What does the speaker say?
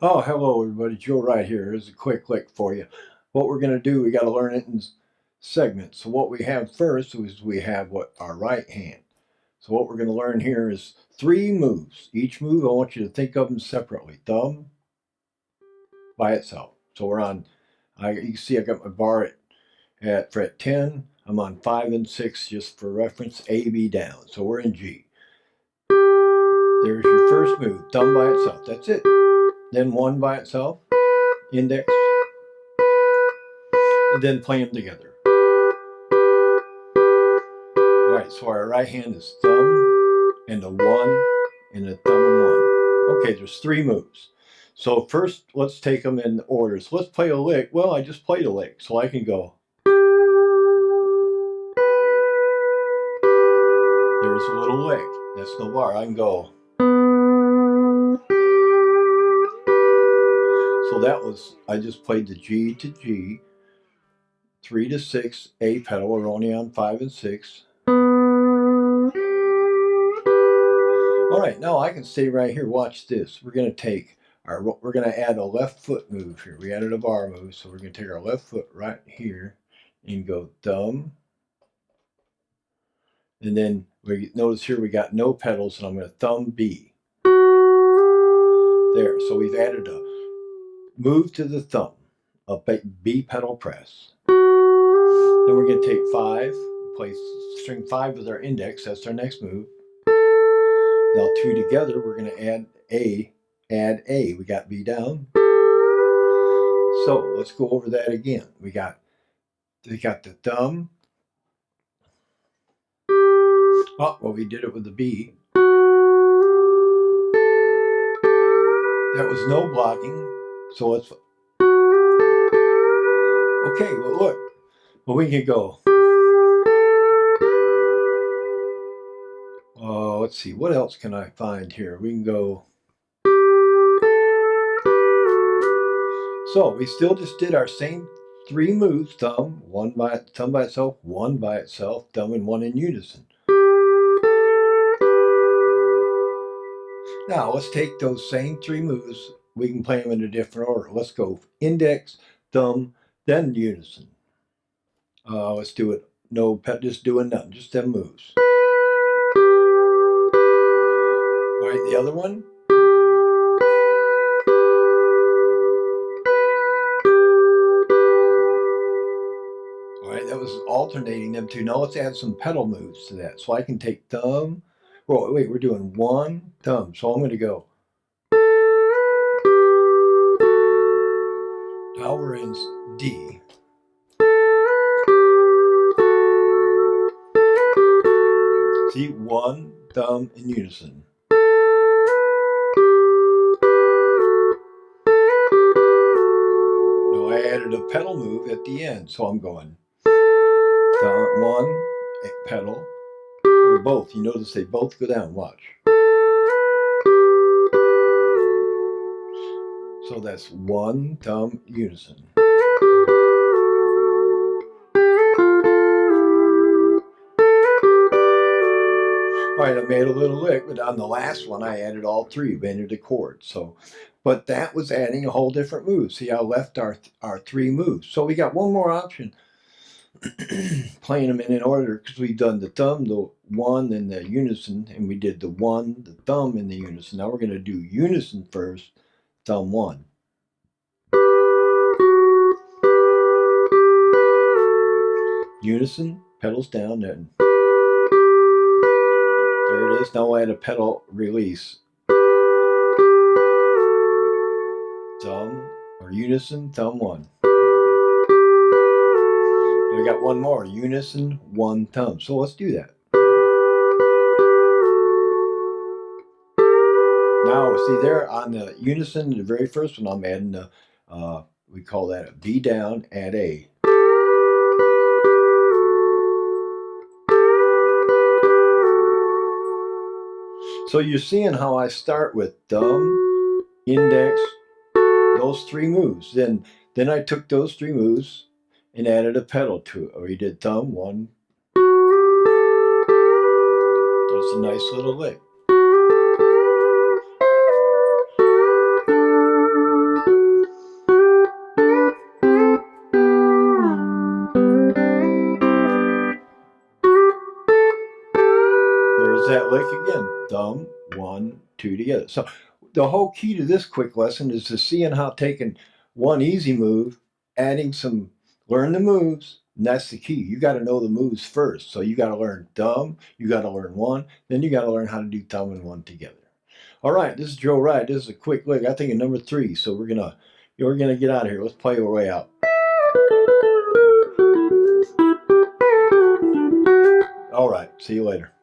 Oh, hello everybody, Joe Wright here. Here's a quick lick for you. What we're going to do, we got to learn it in segments. So what we have first is we have our right hand. So what we're going to learn here is 3 moves. Each move, I want you to think of them separately. Thumb by itself. So we're on, you can see I got my bar at fret 10. I'm on 5 and 6 just for reference, A, B down. So we're in G. There's your first move, thumb by itself. That's it. Then 1 by itself, index, and then play them together. Alright, so our right hand is thumb and a 1 and a thumb and 1. Okay, there's 3 moves. So first, let's take them in order. So let's play a lick. Well, I just played a lick, so I can go. There's a little lick. That's no bar. I can go. So that was, I just played the G to G, 3 to 6, A pedal. We're only on 5 and 6. Alright, now I can stay right here. Watch this. We're going to add a left foot move here. We added a bar move, so we're going to take our left foot right here and go thumb. And then notice here we got no pedals, and I'm going to thumb B. There, so we've added a move to the thumb, a B pedal press. Then we're going to take 5, play string 5 with our index. That's our next move. Now 2 together, we're going to add A. We got B down. So let's go over that again. We got the thumb. Oh, well, we did it with the B. That was no blocking. So let's. Okay, well, look. Well, we can go. Let's see. What else can I find here? We can go. So we still just did our same 3 moves. Thumb by itself, 1 by itself, thumb and 1 in unison. Now let's take those same 3 moves. We can play them in a different order. Let's go index, thumb, then unison. Let's do it. No, just doing nothing. Just them moves. All right, the other one. All right, that was alternating them two. Now let's add some pedal moves to that. So I can take thumb. Well, wait, we're doing 1 thumb. So I'm going to go. Now we're in D. See, 1 thumb in unison. Now I added a pedal move at the end, so I'm going thumb, 1 pedal, or both. You notice they both go down. Watch. So that's 1 thumb unison. All right, I made a little lick, but on the last one, I added all 3, bended the chord. So, but that was adding a whole different move. See, I left our 3 moves. So we got one more option, playing them in order, because we've done the thumb, the 1, and the unison, and we did the 1, the thumb, and the unison. Now we're going to do unison first, thumb 1. Unison, pedals down, then. There it is. Now I add a pedal release. Thumb, or unison, thumb 1. We got one more, unison, 1 thumb. So let's do that. Now, see there on the unison, the very first one, I'm adding the, we call that a B down, add A. So you're seeing how I start with thumb, index, those 3 moves. Then I took those 3 moves and added a pedal to it. Or you did thumb 1. That's a nice little lick. that lick again. Thumb, 1, 2 together. So the whole key to this quick lesson is to seeing how taking one easy move, adding some, learn the moves, and that's the key. You got to know the moves first. So you got to learn thumb, you got to learn 1, then you got to learn how to do thumb and 1 together. All right, this is Joe Wright. This is a quick lick. I think in number 3. So we're gonna get out of here. Let's play our way out. All right, see you later.